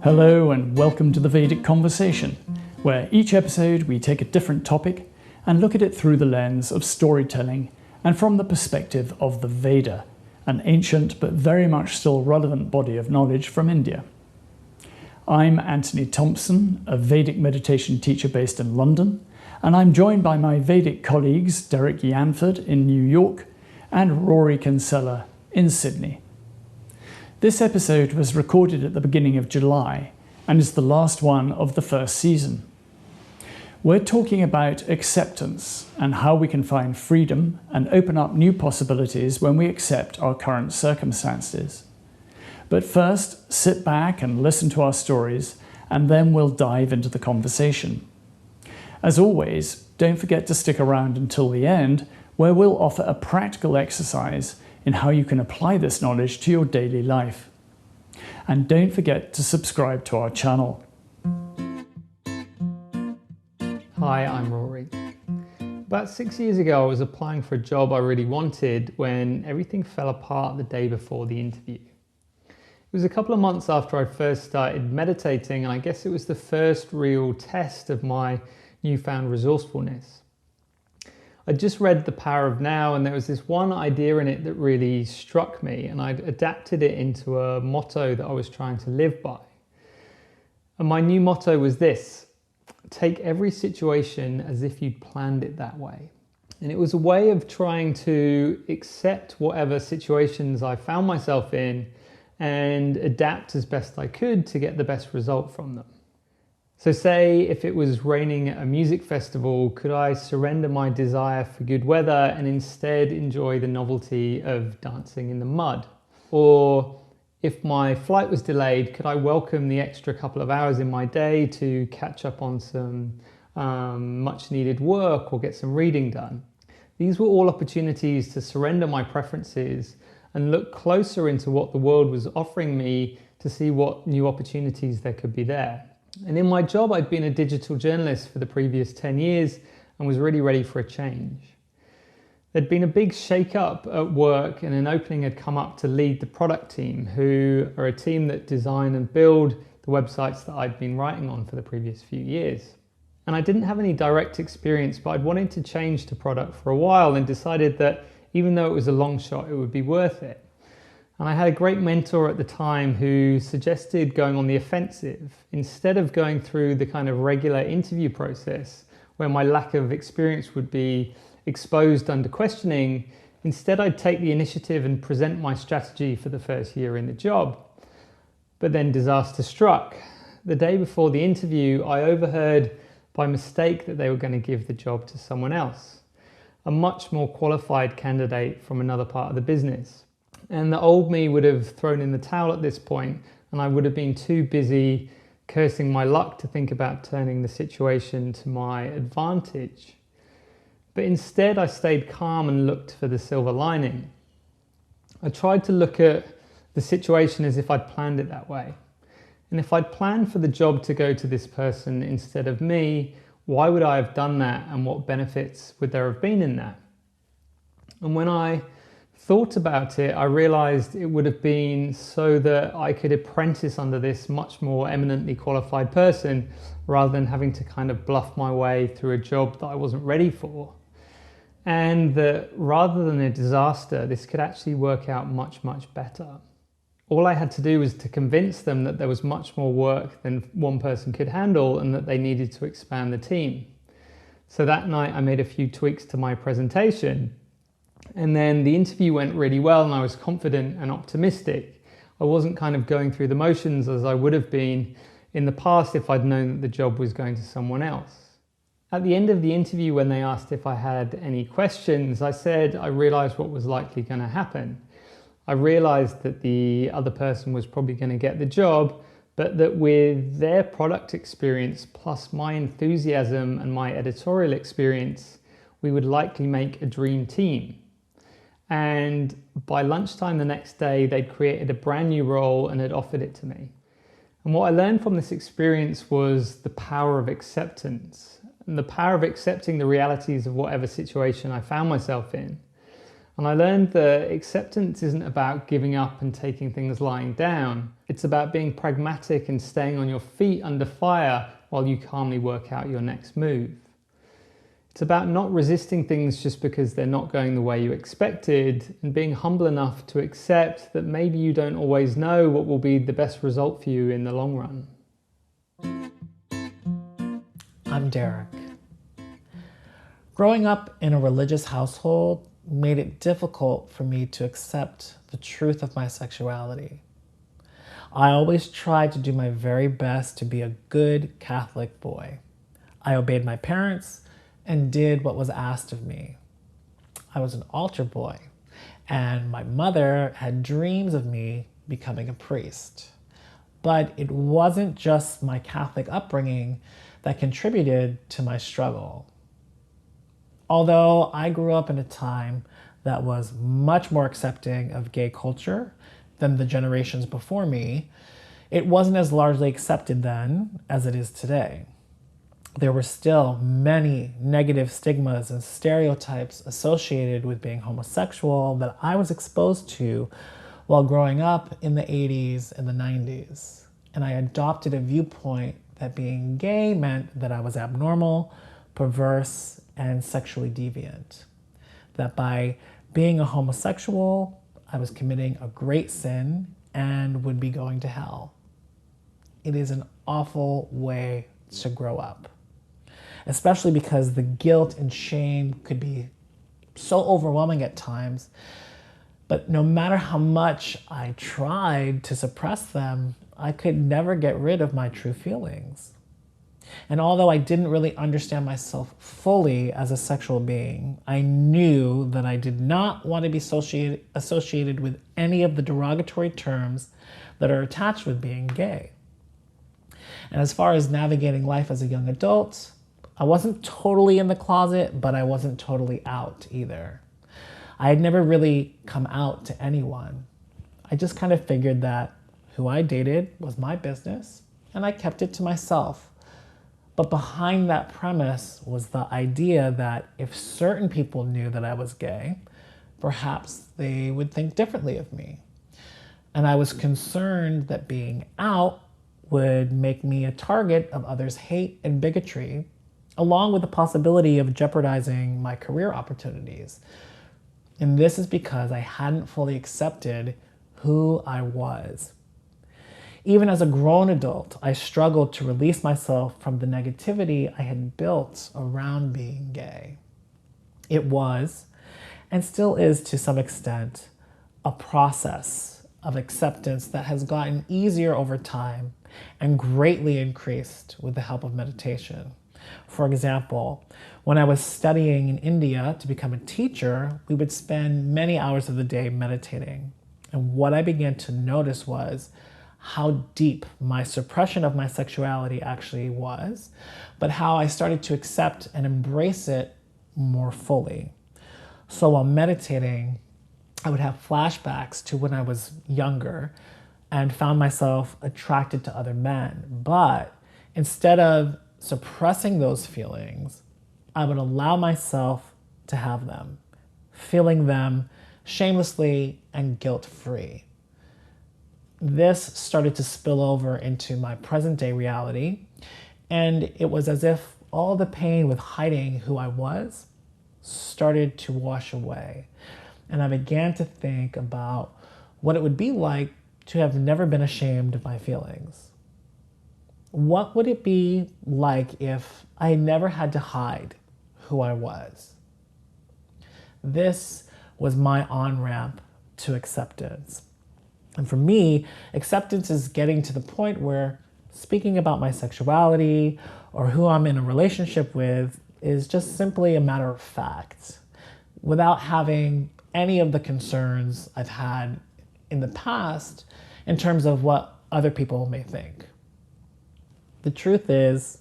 Hello and welcome to the Vedic Conversation, where each episode we take a different topic and look at it through the lens of storytelling and from the perspective of the Veda, an ancient but very much still relevant body of knowledge from India. I'm Anthony Thompson, a Vedic meditation teacher based in London, and I'm joined by my Vedic colleagues Derrick Yanford in New York and Rory Kinsella in Sydney. This episode was recorded at the beginning of July and is the last one of the first season. We're talking about acceptance and how we can find freedom and open up new possibilities when we accept our current circumstances. But first, sit back and listen to our stories, and then we'll dive into the conversation. As always, don't forget to stick around until the end, where we'll offer a practical exercise in how you can apply this knowledge to your daily life. And don't forget to subscribe to our channel. Hi, I'm Rory. About 6 years ago, I was applying for a job I really wanted when everything fell apart the day before the interview. It was a couple of months after I first started meditating, and I guess it was the first real test of my newfound resourcefulness. I just read The Power of Now, and there was this one idea in it that really struck me, and I'd adapted it into a motto that I was trying to live by. And my new motto was this: take every situation as if you'd planned it that way. And it was a way of trying to accept whatever situations I found myself in and adapt as best I could to get the best result from them. So say if it was raining at a music festival, could I surrender my desire for good weather and instead enjoy the novelty of dancing in the mud? Or if my flight was delayed, could I welcome the extra couple of hours in my day to catch up on some much needed work or get some reading done? These were all opportunities to surrender my preferences and look closer into what the world was offering me to see what new opportunities there could be there. And in my job, I'd been a digital journalist for the previous 10 years and was really ready for a change. There'd been a big shake-up at work, and an opening had come up to lead the product team, who are a team that design and build the websites that I'd been writing on for the previous few years. And I didn't have any direct experience, but I'd wanted to change to product for a while and decided that even though it was a long shot, it would be worth it. And I had a great mentor at the time who suggested going on the offensive instead of going through the kind of regular interview process where my lack of experience would be exposed under questioning. Instead, I'd take the initiative and present my strategy for the first year in the job. But then disaster struck. The day before the interview, I overheard by mistake that they were going to give the job to someone else, a much more qualified candidate from another part of the business. And the old me would have thrown in the towel at this point, and I would have been too busy cursing my luck to think about turning the situation to my advantage. But instead, I stayed calm and looked for the silver lining. I tried to look at the situation as if I'd planned it that way. And if I'd planned for the job to go to this person instead of me, why would I have done that, and what benefits would there have been in that? And when I thought about it, I realized it would have been so that I could apprentice under this much more eminently qualified person rather than having to kind of bluff my way through a job that I wasn't ready for. And that rather than a disaster, this could actually work out much, much better. All I had to do was to convince them that there was much more work than one person could handle and that they needed to expand the team. So that night I made a few tweaks to my presentation. And then the interview went really well and I was confident and optimistic. I wasn't kind of going through the motions as I would have been in the past if I'd known that the job was going to someone else. At the end of the interview, when they asked if I had any questions, I said I realized what was likely going to happen. I realized that the other person was probably going to get the job, but that with their product experience plus my enthusiasm and my editorial experience, we would likely make a dream team. And by lunchtime the next day, they'd created a brand new role and had offered it to me. And what I learned from this experience was the power of acceptance and the power of accepting the realities of whatever situation I found myself in. And I learned that acceptance isn't about giving up and taking things lying down, It's about being pragmatic and staying on your feet under fire while you calmly work out your next move. It's about not resisting things just because they're not going the way you expected, and being humble enough to accept that maybe you don't always know what will be the best result for you in the long run. I'm Derrick. Growing up in a religious household made it difficult for me to accept the truth of my sexuality. I always tried to do my very best to be a good Catholic boy. I obeyed my parents and did what was asked of me. I was an altar boy, and my mother had dreams of me becoming a priest. But it wasn't just my Catholic upbringing that contributed to my struggle. Although I grew up in a time that was much more accepting of gay culture than the generations before me, it wasn't as largely accepted then as it is today. There were still many negative stigmas and stereotypes associated with being homosexual that I was exposed to while growing up in the 80s and the 90s. And I adopted a viewpoint that being gay meant that I was abnormal, perverse, and sexually deviant. That by being a homosexual, I was committing a great sin and would be going to hell. It is an awful way to grow up, especially because the guilt and shame could be so overwhelming at times. But no matter how much I tried to suppress them, I could never get rid of my true feelings. And although I didn't really understand myself fully as a sexual being, I knew that I did not want to be associated with any of the derogatory terms that are attached with being gay. And as far as navigating life as a young adult, I wasn't totally in the closet, but I wasn't totally out either. I had never really come out to anyone. I just kind of figured that who I dated was my business, and I kept it to myself. But behind that premise was the idea that if certain people knew that I was gay, perhaps they would think differently of me. And I was concerned that being out would make me a target of others' hate and bigotry, along with the possibility of jeopardizing my career opportunities. And this is because I hadn't fully accepted who I was. Even as a grown adult, I struggled to release myself from the negativity I had built around being gay. It was, and still is to some extent, a process of acceptance that has gotten easier over time and greatly increased with the help of meditation. For example, when I was studying in India to become a teacher, we would spend many hours of the day meditating. And what I began to notice was how deep my suppression of my sexuality actually was, but how I started to accept and embrace it more fully. So while meditating, I would have flashbacks to when I was younger and found myself attracted to other men. But instead of suppressing those feelings, I would allow myself to have them, feeling them shamelessly and guilt-free. This started to spill over into my present day reality, and it was as if all the pain with hiding who I was started to wash away. And I began to think about what it would be like to have never been ashamed of my feelings. What would it be like if I never had to hide who I was? This was my on-ramp to acceptance. And for me, acceptance is getting to the point where speaking about my sexuality or who I'm in a relationship with is just simply a matter of fact, without having any of the concerns I've had in the past in terms of what other people may think. The truth is,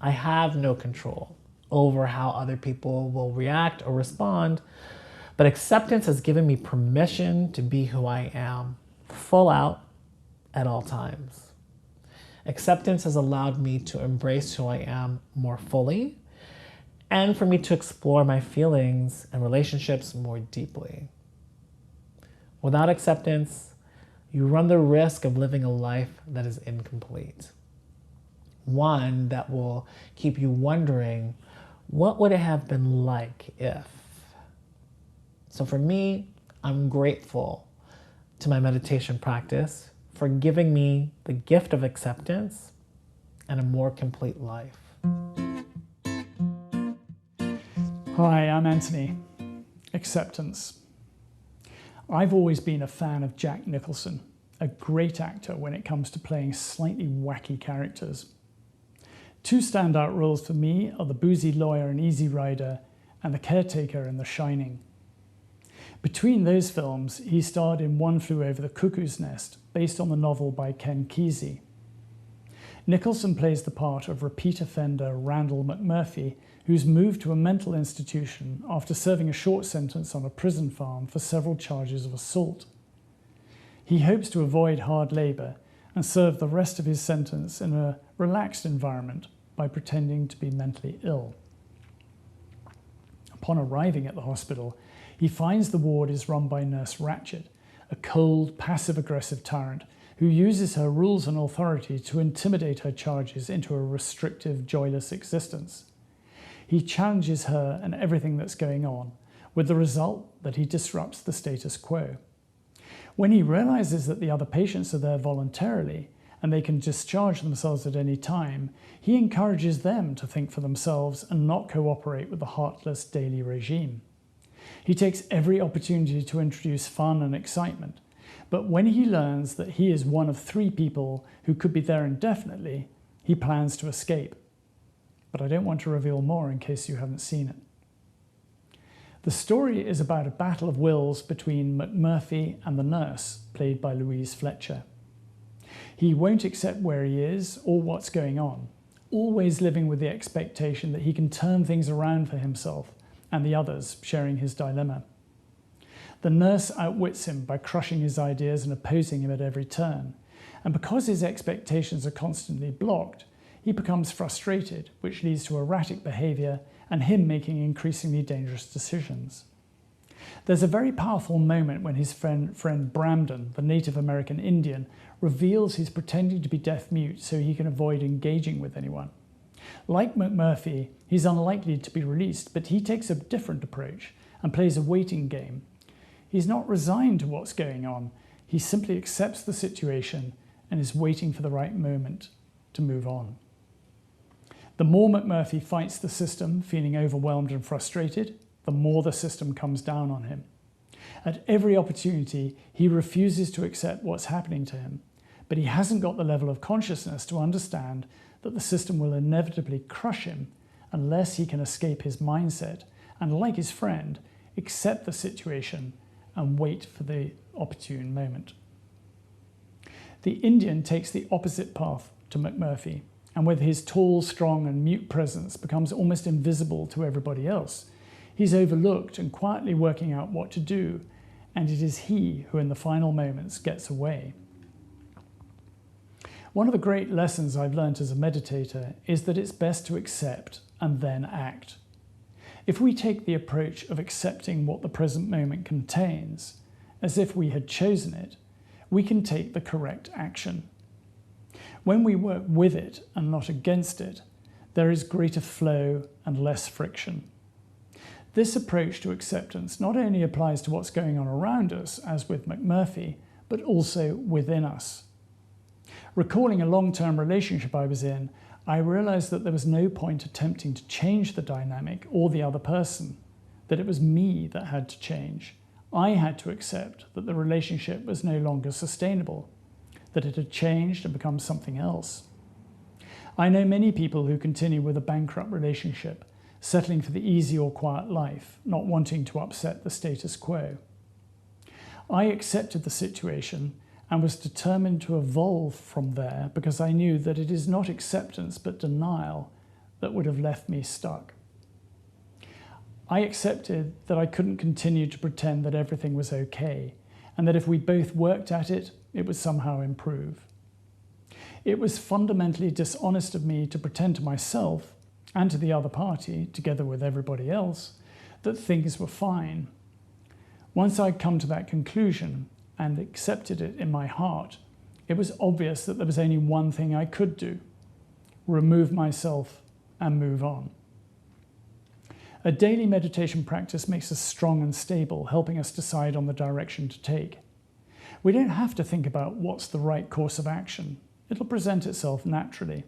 I have no control over how other people will react or respond, but acceptance has given me permission to be who I am, full out, at all times. Acceptance has allowed me to embrace who I am more fully and for me to explore my feelings and relationships more deeply. Without acceptance, you run the risk of living a life that is incomplete. One that will keep you wondering, what would it have been like if? So for me, I'm grateful to my meditation practice for giving me the gift of acceptance and a more complete life. Hi, I'm Anthony. Acceptance. I've always been a fan of Jack Nicholson, a great actor when it comes to playing slightly wacky characters. Two standout roles for me are the boozy lawyer in Easy Rider and the caretaker in The Shining. Between those films, he starred in One Flew Over the Cuckoo's Nest, based on the novel by Ken Kesey. Nicholson plays the part of repeat offender Randall McMurphy, who's moved to a mental institution after serving a short sentence on a prison farm for several charges of assault. He hopes to avoid hard labour and serve the rest of his sentence in a relaxed environment by pretending to be mentally ill. Upon arriving at the hospital, he finds the ward is run by Nurse Ratchet, a cold, passive-aggressive tyrant who uses her rules and authority to intimidate her charges into a restrictive, joyless existence. He challenges her and everything that's going on, with the result that he disrupts the status quo. When he realizes that the other patients are there voluntarily and they can discharge themselves at any time, he encourages them to think for themselves and not cooperate with the heartless daily regime. He takes every opportunity to introduce fun and excitement, but when he learns that he is one of 3 people who could be there indefinitely, he plans to escape. But I don't want to reveal more in case you haven't seen it. The story is about a battle of wills between McMurphy and the nurse, played by Louise Fletcher. He won't accept where he is or what's going on, always living with the expectation that he can turn things around for himself and the others, sharing his dilemma. The nurse outwits him by crushing his ideas and opposing him at every turn, and because his expectations are constantly blocked, he becomes frustrated, which leads to erratic behaviour and him making increasingly dangerous decisions. There's a very powerful moment when his friend Bramden, the Native American Indian, reveals he's pretending to be deaf-mute so he can avoid engaging with anyone. Like McMurphy, he's unlikely to be released, but he takes a different approach and plays a waiting game. He's not resigned to what's going on, he simply accepts the situation and is waiting for the right moment to move on. The more McMurphy fights the system, feeling overwhelmed and frustrated, the more the system comes down on him. At every opportunity, he refuses to accept what's happening to him, but he hasn't got the level of consciousness to understand that the system will inevitably crush him unless he can escape his mindset and, like his friend, accept the situation and wait for the opportune moment. The Indian takes the opposite path to McMurphy, and with his tall, strong and mute presence becomes almost invisible to everybody else. He's overlooked and quietly working out what to do, and it is he who in the final moments gets away. One of the great lessons I've learned as a meditator is that it's best to accept and then act. If we take the approach of accepting what the present moment contains, as if we had chosen it, we can take the correct action. When we work with it and not against it, there is greater flow and less friction. This approach to acceptance not only applies to what's going on around us, as with McMurphy, but also within us. Recalling a long-term relationship I was in, I realized that there was no point attempting to change the dynamic or the other person, that it was me that had to change. I had to accept that the relationship was no longer sustainable, that it had changed and become something else. I know many people who continue with a bankrupt relationship, settling for the easy or quiet life, not wanting to upset the status quo. I accepted the situation and was determined to evolve from there because I knew that it is not acceptance but denial that would have left me stuck. I accepted that I couldn't continue to pretend that everything was okay, and that if we both worked at it, it would somehow improve. It was fundamentally dishonest of me to pretend to myself and to the other party, together with everybody else, that things were fine. Once I'd come to that conclusion, and accepted it in my heart, it was obvious that there was only one thing I could do: remove myself and move on. A daily meditation practice makes us strong and stable, helping us decide on the direction to take. We don't have to think about what's the right course of action. It'll present itself naturally.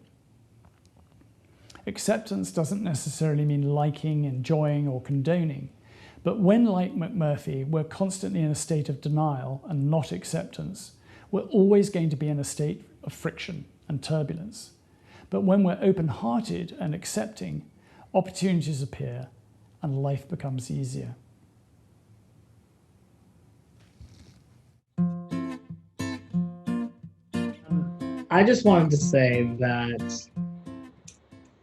Acceptance doesn't necessarily mean liking, enjoying, or condoning. But when, like McMurphy, we're constantly in a state of denial and not acceptance, we're always going to be in a state of friction and turbulence. But when we're open-hearted and accepting, opportunities appear and life becomes easier. I just wanted to say that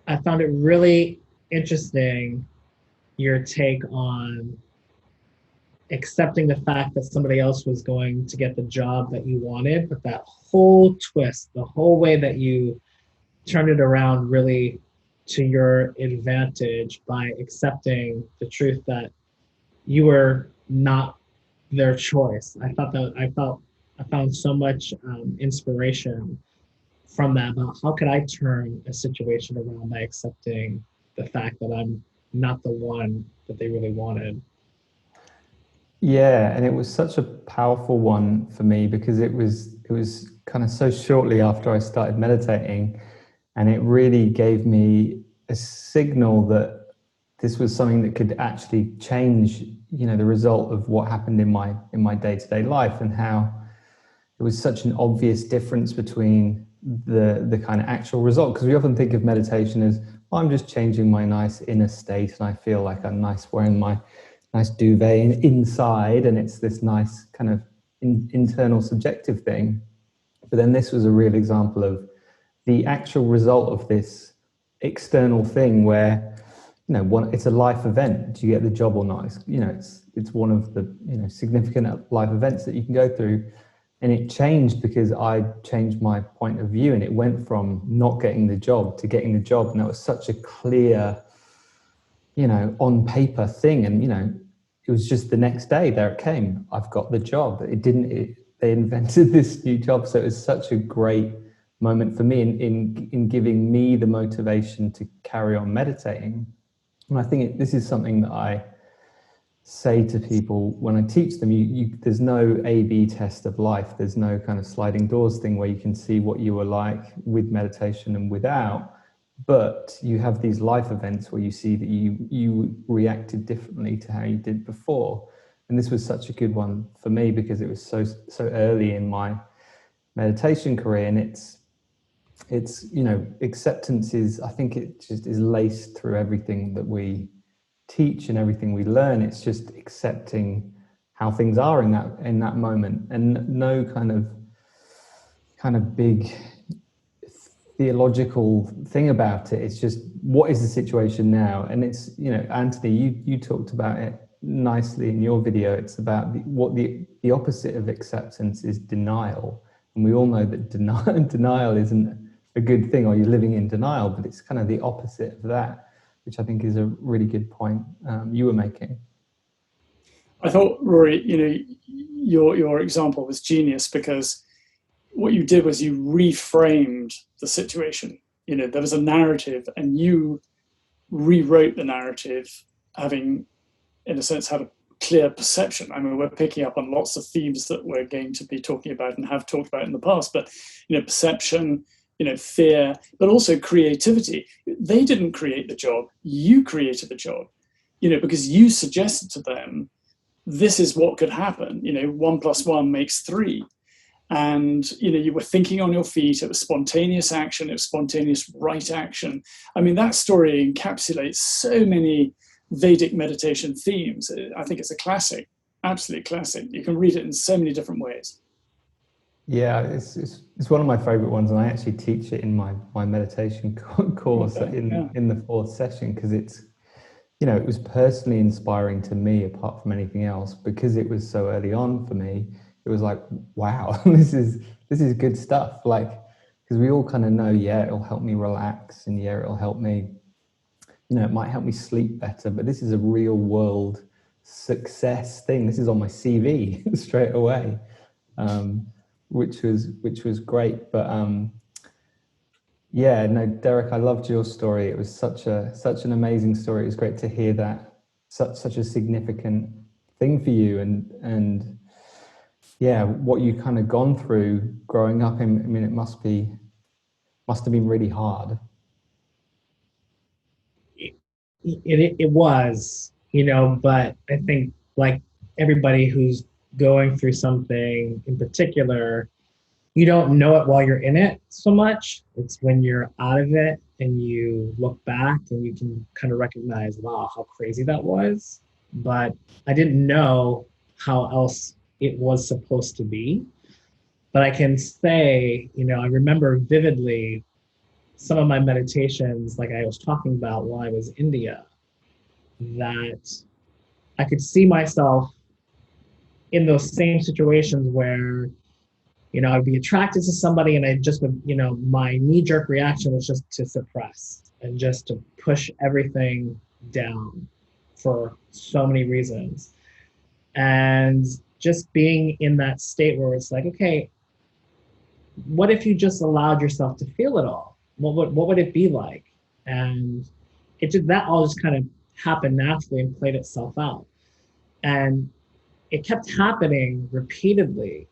I found it really interesting, your take on accepting the fact that somebody else was going to get the job that you wanted, but that whole twist, the whole way that you turned it around really to your advantage by accepting the truth that you were not their choice. I found so much inspiration from that about how could I turn a situation around by accepting the fact that I'm not the one that they really wanted. Yeah, and it was such a powerful one for me because it was kind of so shortly after I started meditating, and it really gave me a signal that this was something that could actually change, the result of what happened in my day-to-day life, and how it was such an obvious difference between the kind of actual result. Because we often think of meditation as, I'm just changing my nice inner state and I feel like I'm nice wearing my nice duvet inside, and it's this nice kind of internal subjective thing. But then this was a real example of the actual result of this external thing where, it's a life event. Do you get the job or not? It's one of the, significant life events that you can go through. And it changed because I changed my point of view, and it went from not getting the job to getting the job. And that was such a clear, on paper thing. And, it was just the next day, there it came. I've got the job. They invented this new job. So it was such a great moment for me in giving me the motivation to carry on meditating. And I think this is something that I say to people when I teach them. There's no A/B test of life. There's no kind of sliding doors thing where you can see what you were like with meditation and without. But you have these life events where you see that you reacted differently to how you did before. And this was such a good one for me because it was so early in my meditation career. And it's acceptance is, I think it just is laced through everything that we teach and everything we learn. It's just accepting how things are in that moment, and no kind of big theological thing about it. It's just, what is the situation now? And it's, Anthony, you talked about it nicely in your video. It's about the opposite of acceptance is denial. And we all know that denial isn't a good thing, or you're living in denial, but it's kind of the opposite of that, which I think is a really good point you were making. I thought, Rory, your example was genius, because what you did was you reframed the situation. There was a narrative and you rewrote the narrative, having, in a sense, had a clear perception. I mean, we're picking up on lots of themes that we're going to be talking about and have talked about in the past, but, perception, fear, but also creativity. They didn't create the job. You created the job, because you suggested to them, this is what could happen. 1 + 1 makes 3. And, you were thinking on your feet. It was spontaneous action. It was spontaneous right action. I mean, that story encapsulates so many Vedic meditation themes. I think it's a classic, absolute classic. You can read it in so many different ways. Yeah, it's one of my favorite ones, and I actually teach it in my meditation course in the 4th session, because it's, it was personally inspiring to me apart from anything else, because it was so early on for me. It was like, wow, this is good stuff. Like, because we all kind of know, yeah, it'll help me relax, and yeah, it'll help me, it might help me sleep better, but this is a real world success thing. This is on my CV straight away. which was great. But yeah, no, Derrick, I loved your story. It was such an amazing story. It was great to hear that such a significant thing for you, and yeah, what you kind of gone through growing up. I mean, it must have been really hard. It was, but I think like everybody who's going through something in particular, you don't know it while you're in it so much. It's when you're out of it and you look back and you can kind of recognize, wow, how crazy that was. But I didn't know how else it was supposed to be. But I can say, I remember vividly some of my meditations, like I was talking about while I was in India, that I could see myself in those same situations where, I'd be attracted to somebody and I just would, my knee jerk reaction was just to suppress and just to push everything down for so many reasons. And just being in that state where it's like, okay, what if you just allowed yourself to feel it all? What would it be like? And that all just kind of happened naturally and played itself out. And it kept happening repeatedly.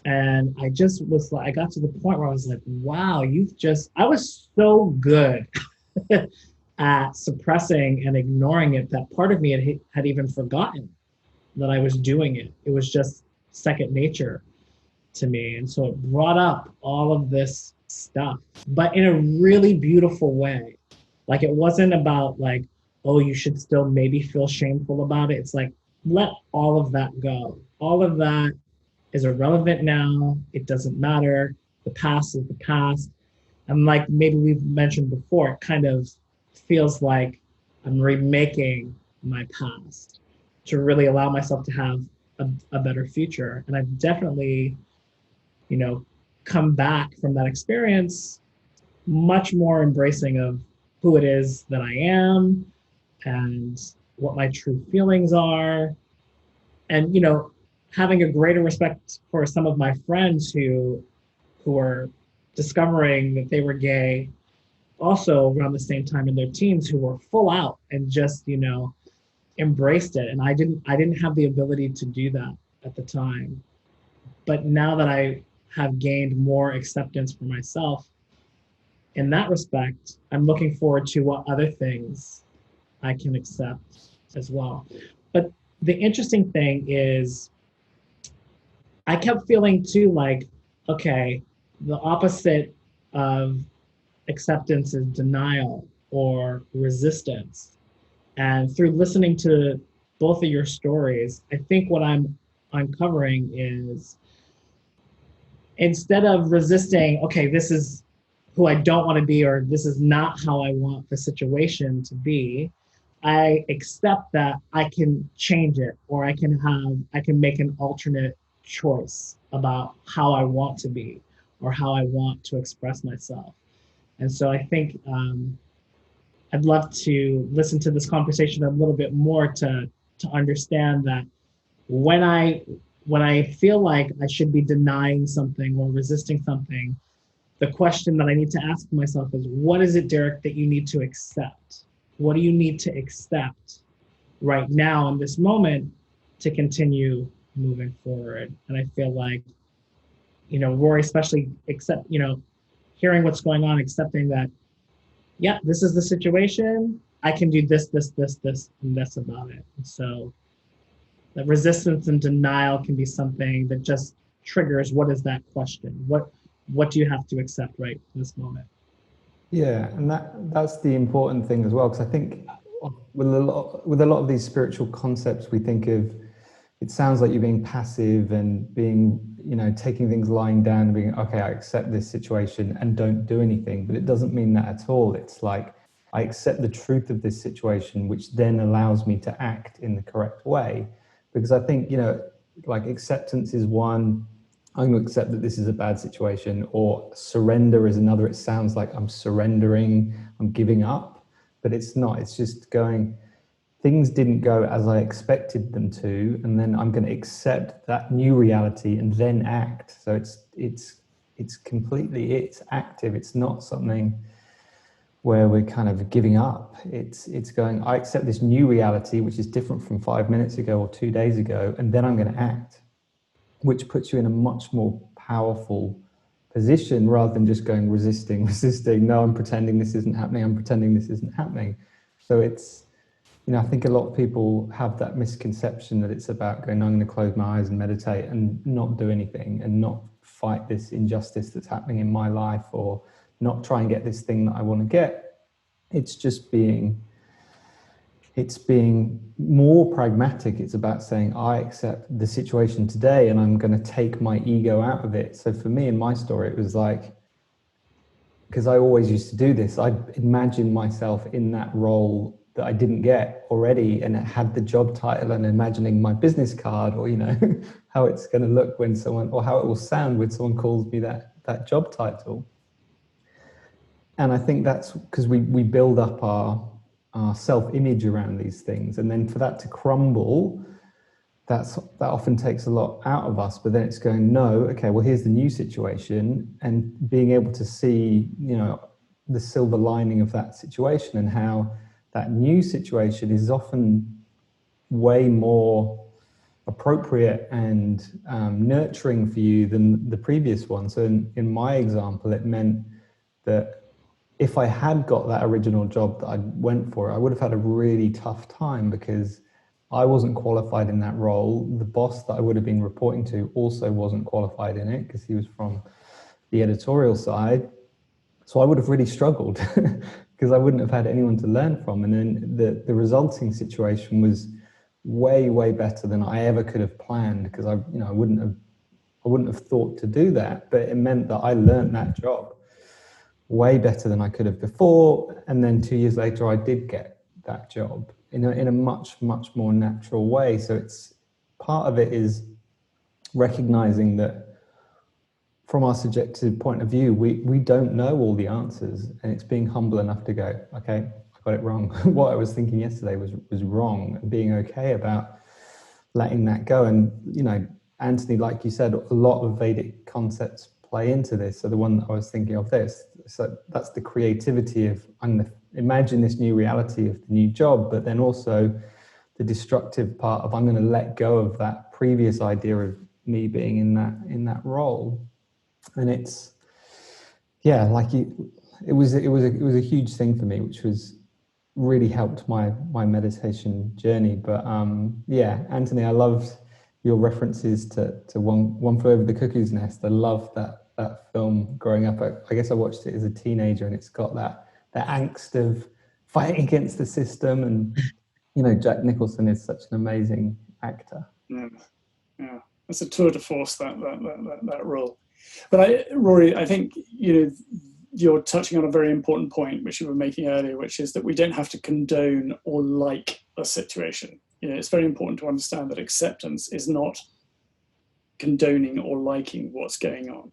And I just was like, I got to the point where I was like, wow, I was so good at suppressing and ignoring it that part of me had even forgotten that I was doing it. It was just second nature to me. And so it brought up all of this stuff, but in a really beautiful way. Like it wasn't about like, oh, you should still maybe feel shameful about it. It's like, let all of that go. All of that is irrelevant now. It doesn't matter. The past is the past. And like maybe we've mentioned before, it kind of feels like I'm remaking my past to really allow myself to have a better future. And I've definitely, come back from that experience much more embracing of who it is that I am and what my true feelings are. And, having a greater respect for some of my friends who are discovering that they were gay also around the same time in their teens, who were full out and just, embraced it. And I didn't have the ability to do that at the time. But now that I have gained more acceptance for myself in that respect, I'm looking forward to what other things I can accept as well. But the interesting thing is I kept feeling too like, okay, the opposite of acceptance is denial or resistance. And through listening to both of your stories, I think what I'm uncovering is instead of resisting, okay, this is who I don't want to be, or this is not how I want the situation to be, I accept that I can change it, or I can make an alternate choice about how I want to be or how I want to express myself. And so I think I'd love to listen to this conversation a little bit more to understand that when I feel like I should be denying something or resisting something, the question that I need to ask myself is, what is it, Derrick, that you need to accept? What do you need to accept right now in this moment to continue moving forward? And I feel like, Rory, especially hearing what's going on, accepting that, yeah, this is the situation. I can do this, this, this, this, and this about it. And so that resistance and denial can be something that just triggers, what is that question? What do you have to accept right in this moment? Yeah, and that's the important thing as well, because I think with a lot of these spiritual concepts, we think of, it sounds like you're being passive and being, taking things lying down and being, okay, I accept this situation and don't do anything. But it doesn't mean that at all. It's like, I accept the truth of this situation, which then allows me to act in the correct way. Because I think, like acceptance is one, I'm going to accept that this is a bad situation, or surrender is another. It sounds like I'm surrendering, I'm giving up, but it's not. It's just going, things didn't go as I expected them to, and then I'm going to accept that new reality and then act. So it's completely, it's active. It's not something where we're kind of giving up. It's going, I accept this new reality, which is different from 5 minutes ago or 2 days ago, and then I'm going to act, which puts you in a much more powerful position rather than just going resisting. No, I'm pretending this isn't happening. I'm pretending this isn't happening. So it's, I think a lot of people have that misconception that it's about going, I'm going to close my eyes and meditate and not do anything and not fight this injustice that's happening in my life, or not try and get this thing that I want to get. It's just being more pragmatic. It's about saying, I accept the situation today and I'm going to take my ego out of it. So for me, in my story, it was like, because I always used to do this, I imagined myself in that role that I didn't get already, and it had the job title, and imagining my business card, or how it's going to look when someone, or how it will sound when someone calls me that job title. And I think that's because we build up our self-image around these things, and then for that to crumble, that often takes a lot out of us. But then it's going, no, okay, well, here's the new situation, and being able to see the silver lining of that situation, and how that new situation is often way more appropriate and nurturing for you than the previous one. So in my example, it meant that if I had got that original job that I went for, I would have had a really tough time, because I wasn't qualified in that role. The boss that I would have been reporting to also wasn't qualified in it, because he was from the editorial side. So I would have really struggled because I wouldn't have had anyone to learn from. And then the resulting situation was way, way better than I ever could have planned, because I wouldn't have thought to do that. But it meant that I learned that job way better than I could have before. And then 2 years later, I did get that job in a much, much more natural way. So it's part of it is recognizing that from our subjective point of view, we don't know all the answers, and it's being humble enough to go, okay, I got it wrong. What I was thinking yesterday was wrong, and being okay about letting that go. And, Anthony, like you said, a lot of Vedic concepts play into this. So the one that I was thinking of so that's the creativity of, I'm going to imagine this new reality of the new job, but then also the destructive part of, I'm going to let go of that previous idea of me being in that role. And it's, yeah, it was a huge thing for me, which was really helped my meditation journey. But Anthony, I loved your references to One Flew Over the Cuckoo's Nest. I loved that film growing up. I guess I watched it as a teenager, and it's got that angst of fighting against the system. And Jack Nicholson is such an amazing actor. Yeah, it's a tour de force, that role. But Rory, I think you're touching on a very important point, which you were making earlier, which is that we don't have to condone or like a situation. It's very important to understand that acceptance is not condoning or liking what's going on.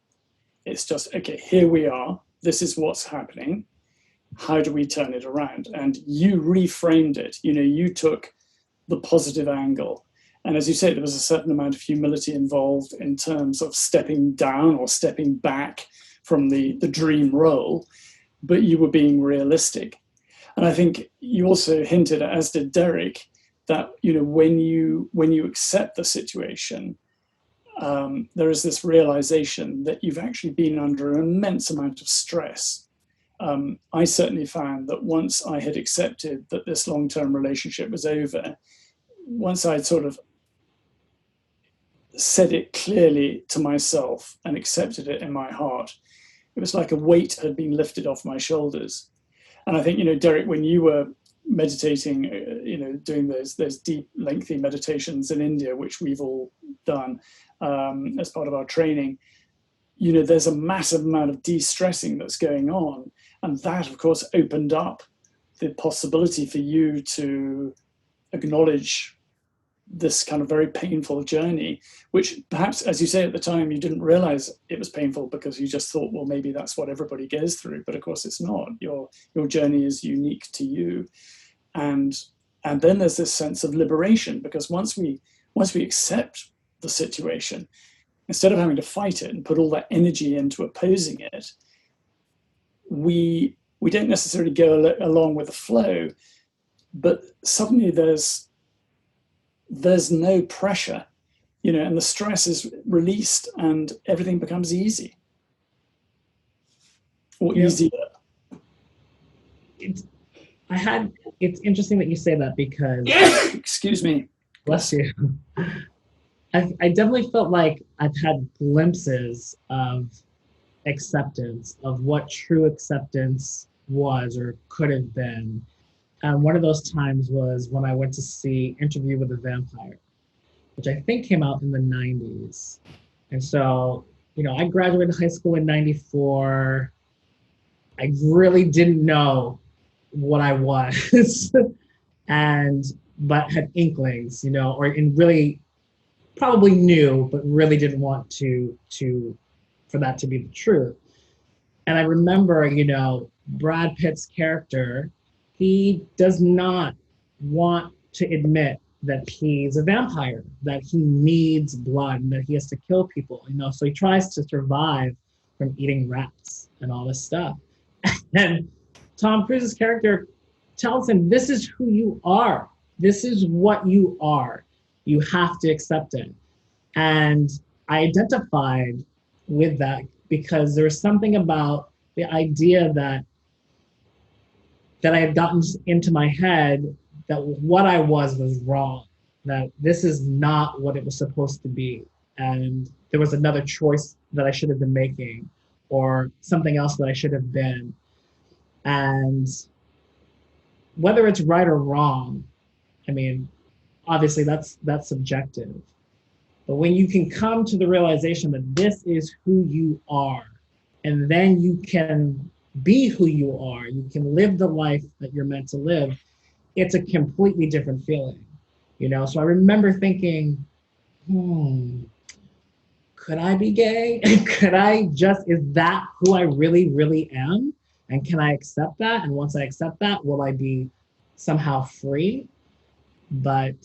It's just, okay, here we are. This is what's happening. How do we turn it around? And you reframed it. You took the positive angle. And as you say, there was a certain amount of humility involved in terms of stepping down or stepping back from the dream role, but you were being realistic. And I think you also hinted, as did Derrick, that when you accept the situation, there is this realization that you've actually been under an immense amount of stress. I certainly found that once I had accepted that this long-term relationship was over, once I'd sort of said it clearly to myself and accepted it in my heart, it was like a weight had been lifted off my shoulders. And I think, Derrick, when you were meditating, doing those deep, lengthy meditations in India, which we've all done as part of our training, there's a massive amount of de-stressing that's going on. And that, of course, opened up the possibility for you to acknowledge this kind of very painful journey, which perhaps, as you say, at the time, you didn't realize it was painful because you just thought, well, maybe that's what everybody goes through. But of course, it's not. Your journey is unique to you. And And then there's this sense of liberation, because once we accept the situation, instead of having to fight it and put all that energy into opposing it, we don't necessarily go along with the flow, but suddenly there's no pressure, and the stress is released and everything becomes easy or easier. It's interesting that you say that, because excuse me, bless you. I definitely felt like I've had glimpses of acceptance, of what true acceptance was or could have been. And one of those times was when I went to see Interview with a Vampire, which I think came out in the 90s. And so, I graduated high school in 94. I really didn't know what I was, but had inklings, and really probably knew, but really didn't want for that to be the truth. And I remember, Brad Pitt's character, he does not want to admit that he's a vampire, that he needs blood, and that he has to kill people, so he tries to survive from eating rats and all this stuff. And Tom Cruise's character tells him, this is who you are. This is what you are. You have to accept it. And I identified with that, because there was something about the idea that I had gotten into my head that what I was wrong, that this is not what it was supposed to be. And there was another choice that I should have been making, or something else that I should have been. And whether it's right or wrong, obviously that's subjective. But when you can come to the realization that this is who you are, and then you can be who you are, you can live the life that you're meant to live, it's a completely different feeling, So I remember thinking, could I be gay? Is that who I really, really am? And can I accept that? And once I accept that, will I be somehow free? But,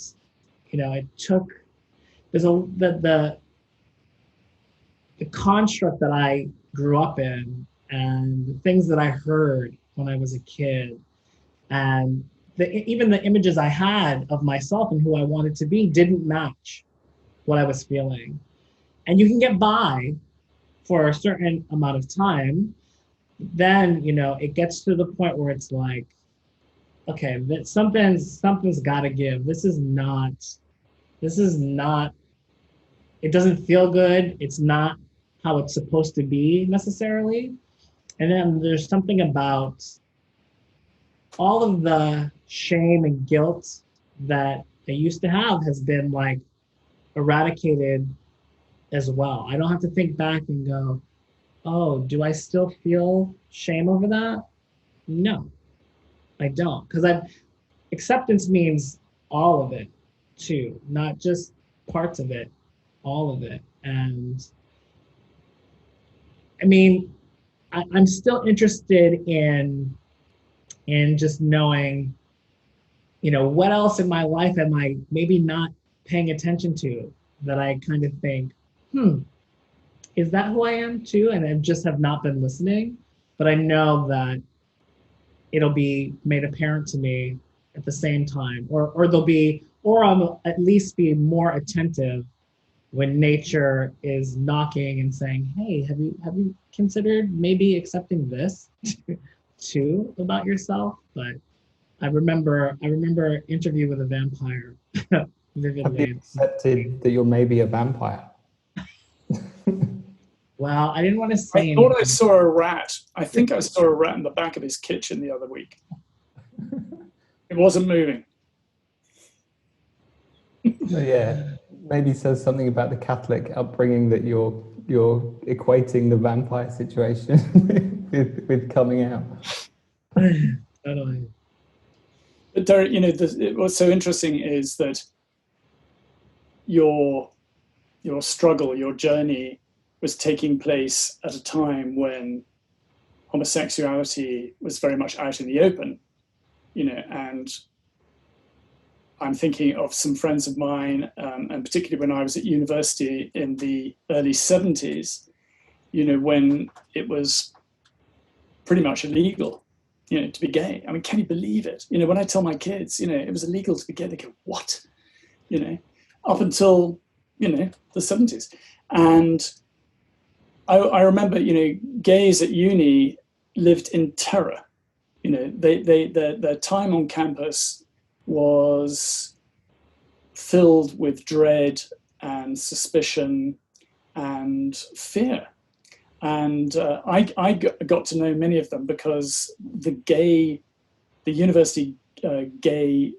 it took, the construct that I grew up in, and the things that I heard when I was a kid, and even the images I had of myself and who I wanted to be didn't match what I was feeling. And you can get by for a certain amount of time. Then, it gets to the point where it's like, okay, something's got to give. This is not, it doesn't feel good. It's not how it's supposed to be necessarily. And then there's something about all of the shame and guilt that I used to have has been like eradicated as well. I don't have to think back and go, oh, do I still feel shame over that? No, I don't. Because acceptance means all of it too, not just parts of it, all of it. And I'm still interested in just knowing, what else in my life am I maybe not paying attention to, that I kind of think, is that who I am too? And I just have not been listening. But I know that it'll be made apparent to me at the same time, or I'll at least be more attentive when nature is knocking and saying, hey, have you considered maybe accepting this too about yourself? But I remember Interview with a Vampire vividly. Have you accepted that you're maybe a vampire? Well, I didn't want to say anything. I thought I saw a rat. I think I saw a rat in the back of his kitchen the other week. It wasn't moving. Yeah, maybe says something about the Catholic upbringing that you're equating the vampire situation with coming out. Totally. But Derrick, what's so interesting is that your struggle, your journey was taking place at a time when homosexuality was very much out in the open, and I'm thinking of some friends of mine, and particularly when I was at university in the early 70s, when it was pretty much illegal, to be gay. I mean, can you believe it? When I tell my kids, it was illegal to be gay, they go, what? Up until, the 70s. And I remember, gays at uni lived in terror. Their time on campus was filled with dread and suspicion and fear. And I got to know many of them because the university gay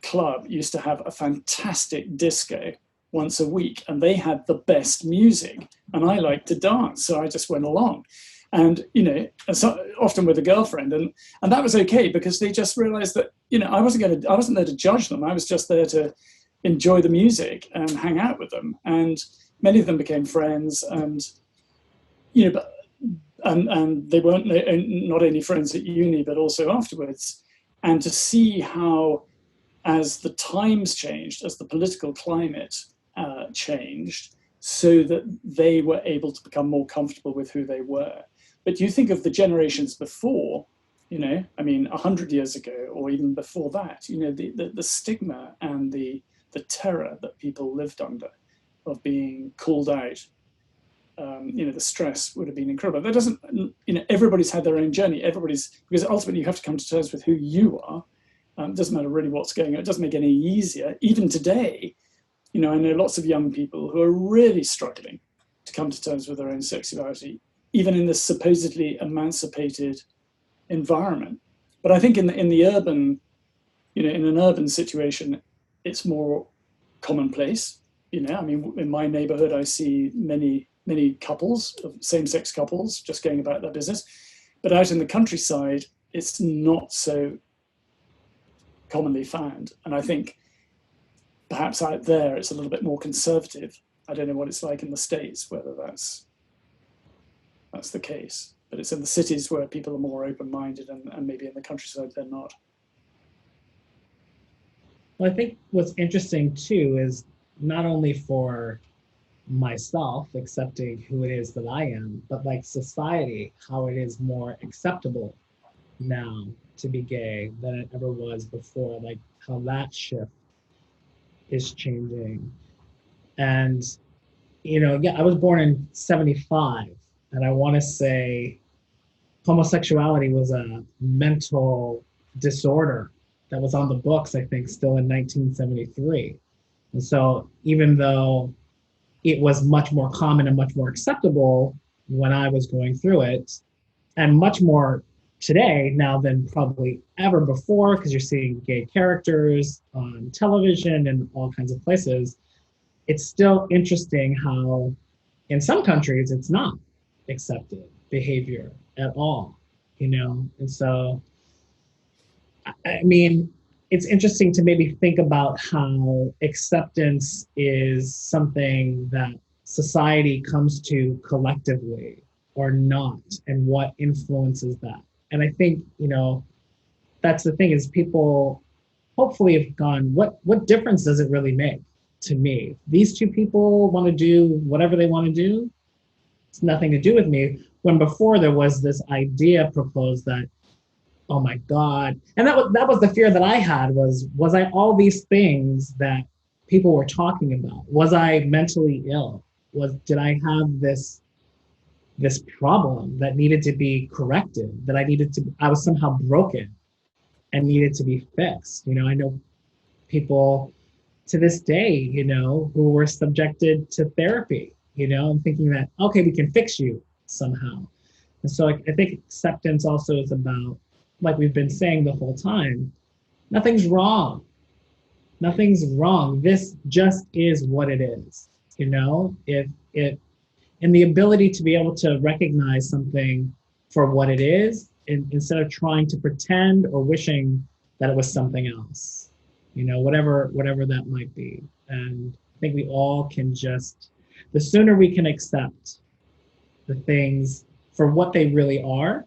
club used to have a fantastic disco once a week, and they had the best music, and I liked to dance, so I just went along. And so often with a girlfriend, and that was okay because they just realized that I wasn't there to judge them. I was just there to enjoy the music and hang out with them. And many of them became friends, and and they weren't not only friends at uni but also afterwards. And to see how, as the times changed, as the political climate changed, so that they were able to become more comfortable with who they were. But you think of the generations before, 100 years ago, or even before that, the stigma and the terror that people lived under of being called out, the stress would have been incredible. That doesn't, everybody's had their own journey. Because ultimately you have to come to terms with who you are. It doesn't matter really what's going on. It doesn't make it any easier. Even today, I know lots of young people who are really struggling to come to terms with their own sexuality, even in this supposedly emancipated environment. But I think in the urban, in an urban situation, it's more commonplace. In my neighborhood, I see many couples, same-sex couples, just going about their business. But out in the countryside, it's not so commonly found. And I think perhaps out there, it's a little bit more conservative. I don't know what it's like in the States, whether that's the case. But it's in the cities where people are more open-minded, and maybe in the countryside, they're not. Well, I think what's interesting too is not only for myself accepting who it is that I am, but like society, how it is more acceptable now to be gay than it ever was before, like how that shift is changing. And, I was born in 75, and I want to say homosexuality was a mental disorder that was on the books, I think, still in 1973. And so even though it was much more common and much more acceptable when I was going through it, and much more today now than probably ever before, because you're seeing gay characters on television and all kinds of places, it's still interesting how in some countries it's not accepted behavior at all, And so, I mean, it's interesting to maybe think about how acceptance is something that society comes to collectively or not, and what influences that. And I think, that's the thing, is people hopefully have gone, what difference does it really make to me? These two people want to do whatever they want to do. It's nothing to do with me. When before there was this idea proposed that, oh my God. And that was the fear that I had, was I all these things that people were talking about? Was I mentally ill? Did I have this problem that needed to be corrected, that I was somehow broken and needed to be fixed? I know people to this day, who were subjected to therapy, and thinking that, okay, we can fix you somehow. And so I think acceptance also is about, like we've been saying the whole time, nothing's wrong. Nothing's wrong. This just is what it is. And the ability to be able to recognize something for what it is, instead of trying to pretend or wishing that it was something else, whatever that might be. And I think we all can the sooner we can accept the things for what they really are,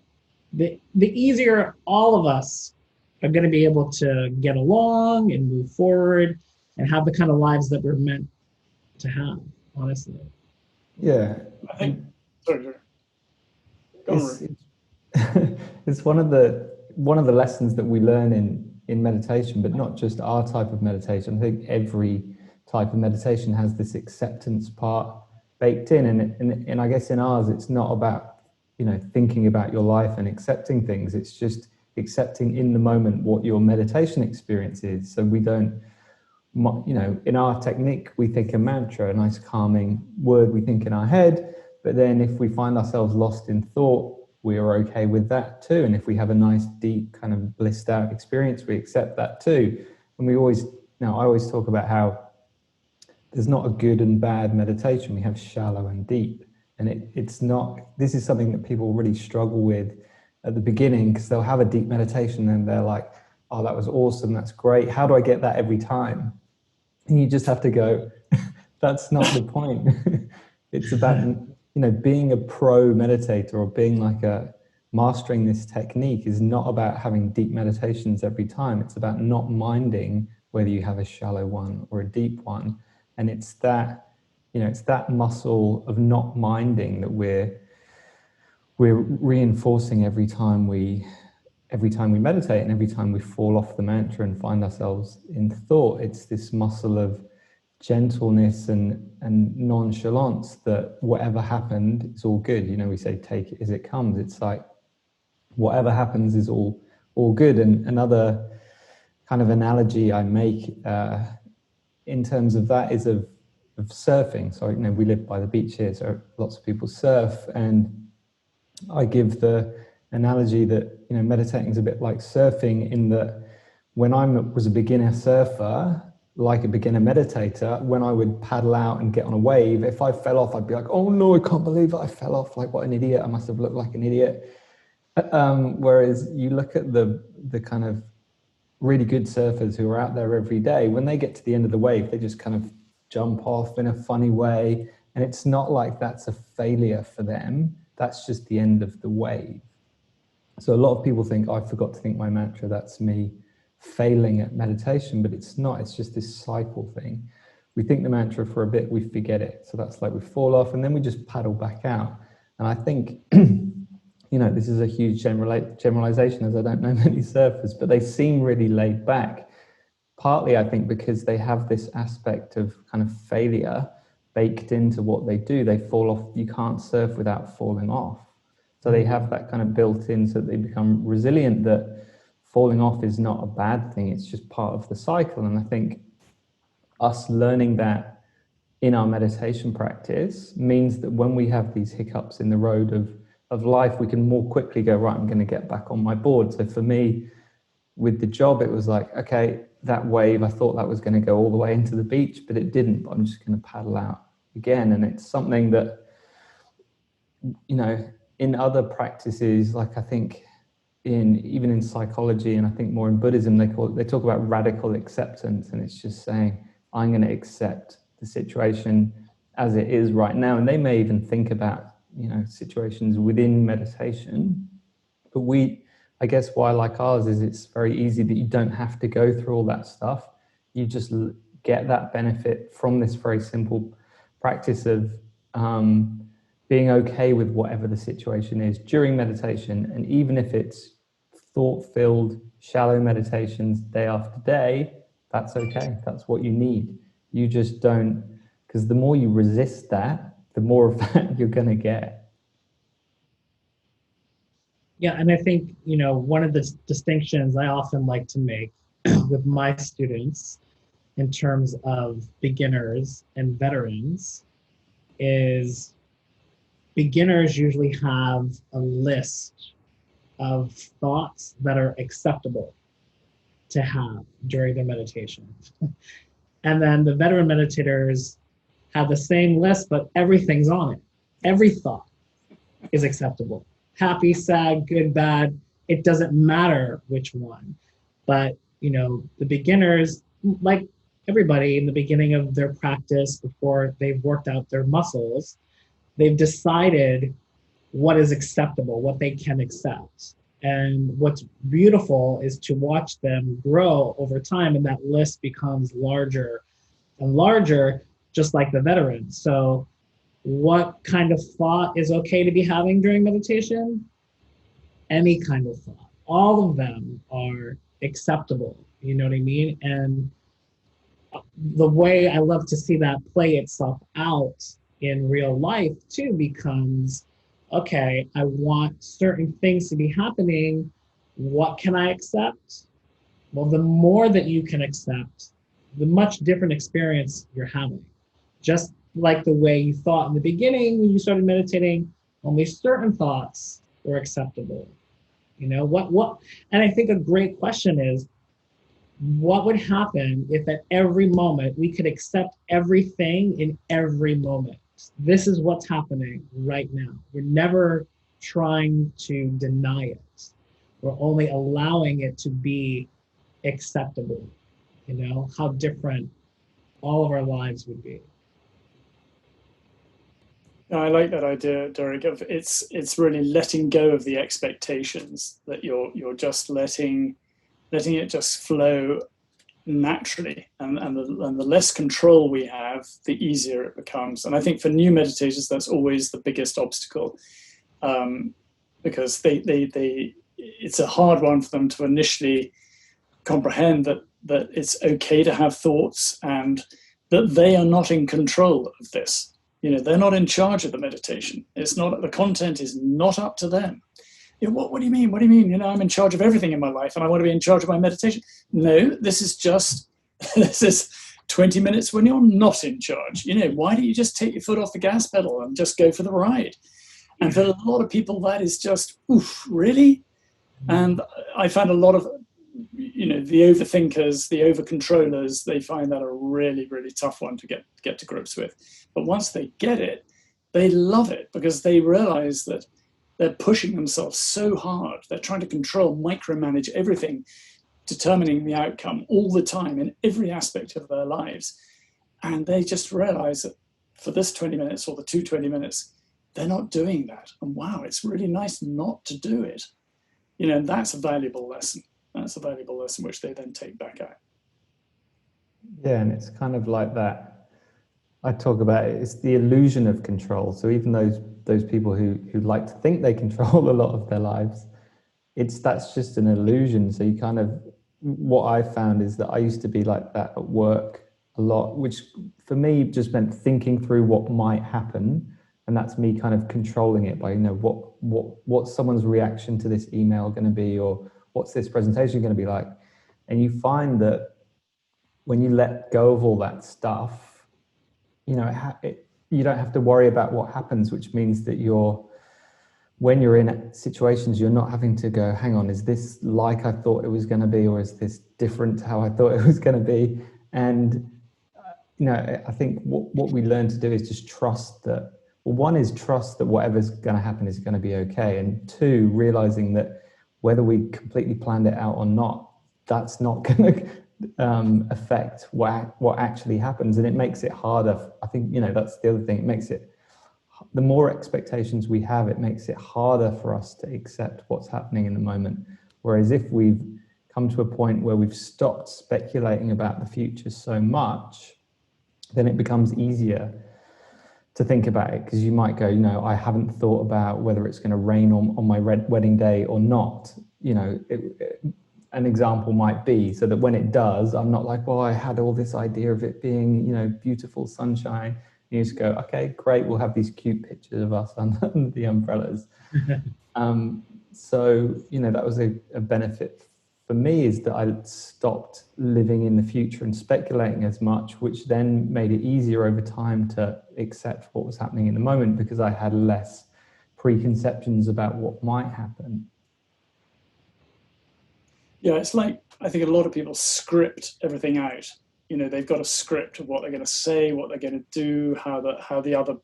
the easier all of us are going to be able to get along and move forward and have the kind of lives that we're meant to have, honestly. Yeah. I think, sorry. It's one of the lessons that we learn in meditation, but not just our type of meditation. I think every type of meditation has this acceptance part baked in, and I guess in ours it's not about thinking about your life and accepting things. It's just accepting in the moment what your meditation experience is. So we don't, in our technique, we think a mantra, a nice calming word we think in our head, but then if we find ourselves lost in thought, we are okay with that too. And if we have a nice, deep, kind of blissed out experience, we accept that too. And I always talk about how there's not a good and bad meditation. We have shallow and deep. And it's not, this is something that people really struggle with at the beginning, because they'll have a deep meditation and they're like, oh, that was awesome, that's great. How do I get that every time? And you just have to go, that's not the point. It's about, being a pro meditator or being mastering this technique is not about having deep meditations every time. It's about not minding whether you have a shallow one or a deep one. And it's that muscle of not minding that we're reinforcing every time we meditate, and every time we fall off the mantra and find ourselves in thought. It's this muscle of gentleness and nonchalance that whatever happened, it's all good. We say take it as it comes. It's like whatever happens is all good. And another kind of analogy I make in terms of that is of surfing. So we live by the beach here, so lots of people surf, and I give the analogy that meditating is a bit like surfing, in that when I was a beginner surfer, like a beginner meditator, when I would paddle out and get on a wave, if I fell off, I'd be like, oh no, I can't believe it, I fell off, like what an idiot, I must have looked like an idiot. Whereas you look at the kind of really good surfers who are out there every day, when they get to the end of the wave, they just kind of jump off in a funny way, and it's not like that's a failure for them, that's just the end of the wave. So a lot of people think, oh, I forgot to think my mantra, that's me failing at meditation, but it's not. It's just this cycle thing. We think the mantra for a bit, we forget it. So that's like we fall off and then we just paddle back out. And I think, this is a huge generalization, as I don't know many surfers, but they seem really laid back. Partly, I think, because they have this aspect of kind of failure baked into what they do. They fall off. You can't surf without falling off. So they have that kind of built in, so that they become resilient, that falling off is not a bad thing. It's just part of the cycle. And I think us learning that in our meditation practice means that when we have these hiccups in the road of life, we can more quickly go, right, I'm going to get back on my board. So for me, with the job, it was like, okay, that wave, I thought that was going to go all the way into the beach, but it didn't. But I'm just going to paddle out again. And it's something that, in other practices, like I think even in psychology, and I think more in Buddhism, they talk about radical acceptance, and it's just saying, I'm going to accept the situation as it is right now. And they may even think about, situations within meditation, but I guess why I like ours is it's very easy that you don't have to go through all that stuff. You just get that benefit from this very simple practice of being okay with whatever the situation is during meditation. And even if it's thought-filled, shallow meditations day after day, that's okay. That's what you need. You just don't, because the more you resist that, the more of that you're going to get. Yeah, and I think, one of the distinctions I often like to make with my students in terms of beginners and veterans is beginners usually have a list of thoughts that are acceptable to have during their meditation. And then the veteran meditators have the same list, but everything's on it. Every thought is acceptable. Happy, sad, good, bad, it doesn't matter which one. But, the beginners, like everybody in the beginning of their practice, before they've worked out their muscles, they've decided what is acceptable, what they can accept. And what's beautiful is to watch them grow over time, and that list becomes larger and larger, just like the veterans. So, what kind of thought is okay to be having during meditation? Any kind of thought. All of them are acceptable. You know what I mean? And the way I love to see that play itself out in real life too becomes, okay, I want certain things to be happening. What can I accept? Well, the more that you can accept, the much different experience you're having. Just like the way you thought in the beginning when you started meditating, only certain thoughts were acceptable. You know, and I think a great question is, what would happen if at every moment we could accept everything in every moment? This is what's happening right now. We're never trying to deny it. We're only allowing it to be acceptable. You know, how different all of our lives would be. I like that idea, Derrick. Of it's really letting go of the expectations, that you're just letting it just flow naturally, and the less control we have, the easier it becomes. And I think for new meditators, that's always the biggest obstacle, because it's a hard one for them to initially comprehend that it's okay to have thoughts, and that they are not in control of this. You know, they're not in charge of the meditation. It's not, the content is not up to them. You know, what do you mean? What do you mean? You know, I'm in charge of everything in my life and I want to be in charge of my meditation. No, this is 20 minutes when you're not in charge. You know, why don't you just take your foot off the gas pedal and just go for the ride? And for a lot of people, that is just, oof, really? And I find a lot of, you know, the overthinkers, the overcontrollers, they find that a really, really tough one to get to grips with. But once they get it, they love it, because they realize that they're pushing themselves so hard. They're trying to control, micromanage everything, determining the outcome all the time in every aspect of their lives. And they just realize that for this 20 minutes or the 20 minutes, they're not doing that. And wow, it's really nice not to do it. You know, and that's a valuable lesson. That's a valuable lesson which they then take back out. Yeah, and it's kind of like that. I talk about it, it's the illusion of control. So even those people who like to think they control a lot of their lives, that's just an illusion. So you kind of, what I found is that I used to be like that at work a lot, which for me just meant thinking through what might happen. And that's me kind of controlling it by, you know, what's someone's reaction to this email going to be, or what's this presentation going to be like? And you find that when you let go of all that stuff, you know, you don't have to worry about what happens, which means that when you're in situations, you're not having to go, hang on, is this like I thought it was going to be, or is this different to how I thought it was going to be? And, you know, I think what we learn to do is just trust that, well, one is trust that whatever's going to happen is going to be okay. And two, realizing that whether we completely planned it out or not, that's not going to affect what actually happens. And it makes it harder. I think, you know, that's the other thing. It makes it, the more expectations we have, it makes it harder for us to accept what's happening in the moment. Whereas if we've come to a point where we've stopped speculating about the future so much, then it becomes easier to think about it, because you might go, you know, I haven't thought about whether it's going to rain on my wedding day or not. You know, an example might be, so that when it does, I'm not like, well, I had all this idea of it being, you know, beautiful sunshine. You just go, okay, great, we'll have these cute pictures of us under the umbrellas. So, you know, that was a benefit for me, is that I stopped living in the future and speculating as much, which then made it easier over time to accept what was happening in the moment, because I had less preconceptions about what might happen. Yeah, it's like, I think a lot of people script everything out. You know, they've got a script of what they're going to say, what they're going to do, how the other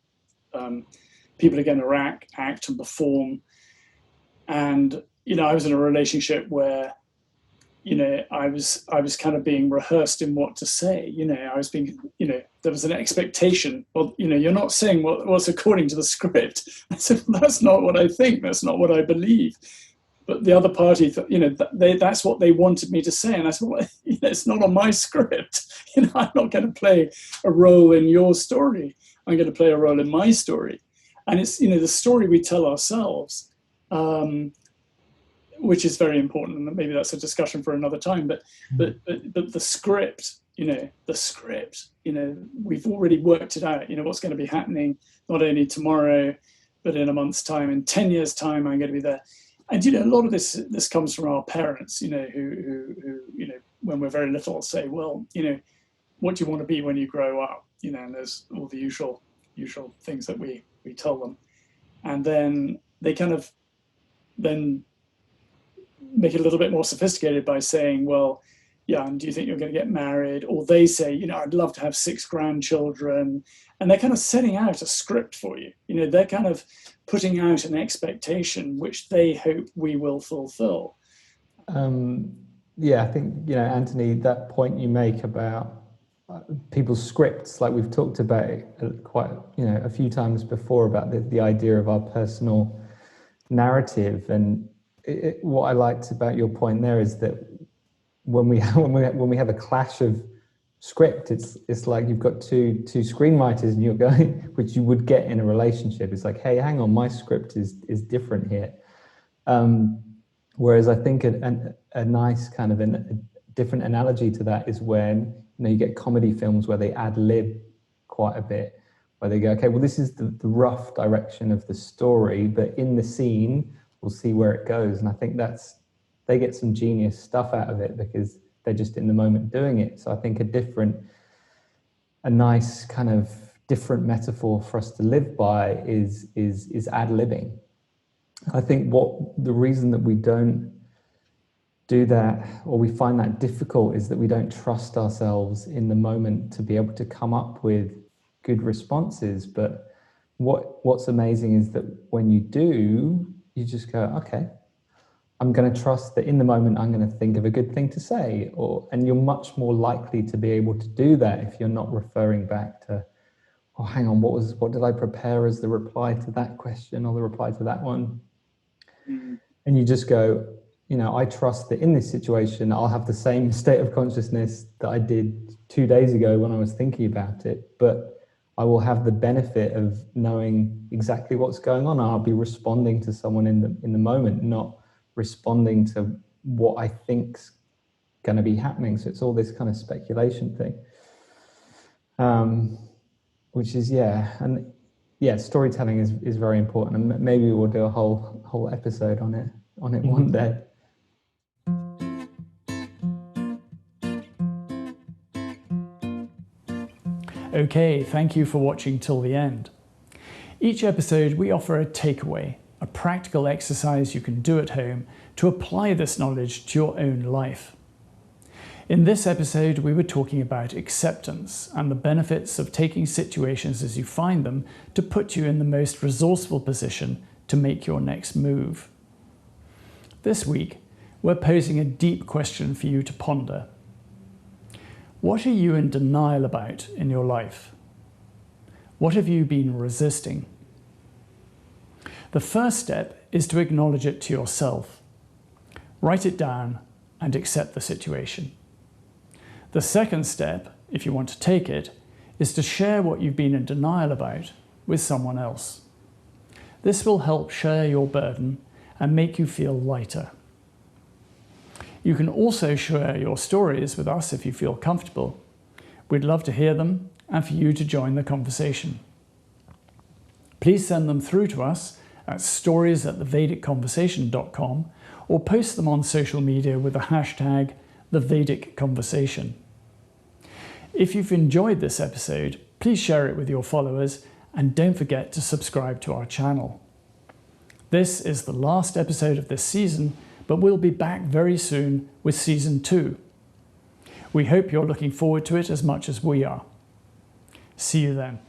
people are going to act and perform. And, you know, I was in a relationship where, you know, I was kind of being rehearsed in what to say. You know, I was being, you know, there was an expectation. Well, you know, you're not saying what's according to the script. I said, well, that's not what I think. That's not what I believe. but the other party, that's what they wanted me to say. And I said, well, it's not on my script. I'm not going to play a role in your story. I'm going to play a role in my story. And it's, the story we tell ourselves, which is very important. And maybe that's a discussion for another time. But the script, we've already worked it out, what's going to be happening, not only tomorrow, but in a month's time, in 10 years' time, I'm going to be there. And, a lot of this comes from our parents, who when we're very little, say, well, what do you want to be when you grow up? And there's all the usual things that we tell them. And then they kind of then make it a little bit more sophisticated by saying, well, yeah, and do you think you're going to get married? Or they say, I'd love to have 6 grandchildren. And they're kind of setting out a script for you. They're kind of putting out an expectation which they hope we will fulfill. Yeah, I think, Anthony, that point you make about people's scripts, like we've talked about it quite, a few times before, about the idea of our personal narrative. And what I liked about your point there is that when we have a clash of script, it's like you've got two screenwriters and you're going, which you would get in a relationship. It's like, hey, hang on, my script is different here. Whereas I think a nice kind of a different analogy to that is when you get comedy films where they ad lib quite a bit, where they go, okay, well, this is the rough direction of the story, but in the scene we'll see where it goes. And I think they get some genius stuff out of it because they're just in the moment doing it. So I think a nice kind of different metaphor for us to live by is ad-libbing. I think the reason that we don't do that, or we find that difficult, is that we don't trust ourselves in the moment to be able to come up with good responses. But what's amazing is that when you do, you just go, okay, I'm going to trust that in the moment I'm going to think of a good thing to say, and you're much more likely to be able to do that if you're not referring back to, oh, hang on, what did I prepare as the reply to that question or the reply to that one? Mm-hmm. And you just go, I trust that in this situation I'll have the same state of consciousness that I did 2 days ago when I was thinking about it, but I will have the benefit of knowing exactly what's going on. I'll be responding to someone in the moment, not responding to what I think's going to be happening. So it's all this kind of speculation thing, which is, storytelling is very important, and maybe we'll do a whole episode on it one day. Okay, thank you for watching till the end. Each episode we offer a takeaway, a practical exercise you can do at home to apply this knowledge to your own life. In this episode, we were talking about acceptance and the benefits of taking situations as you find them to put you in the most resourceful position to make your next move. This week, we're posing a deep question for you to ponder. What are you in denial about in your life? What have you been resisting? The first step is to acknowledge it to yourself. Write it down and accept the situation. The second step, if you want to take it, is to share what you've been in denial about with someone else. This will help share your burden and make you feel lighter. You can also share your stories with us if you feel comfortable. We'd love to hear them and for you to join the conversation. Please send them through to us at stories@thevedic.conversation.com or post them on social media with the hashtag #TheVedicConversation. If you've enjoyed this episode, please share it with your followers and don't forget to subscribe to our channel. This is the last episode of this season, but we'll be back very soon with Season 2. We hope you're looking forward to it as much as we are. See you then.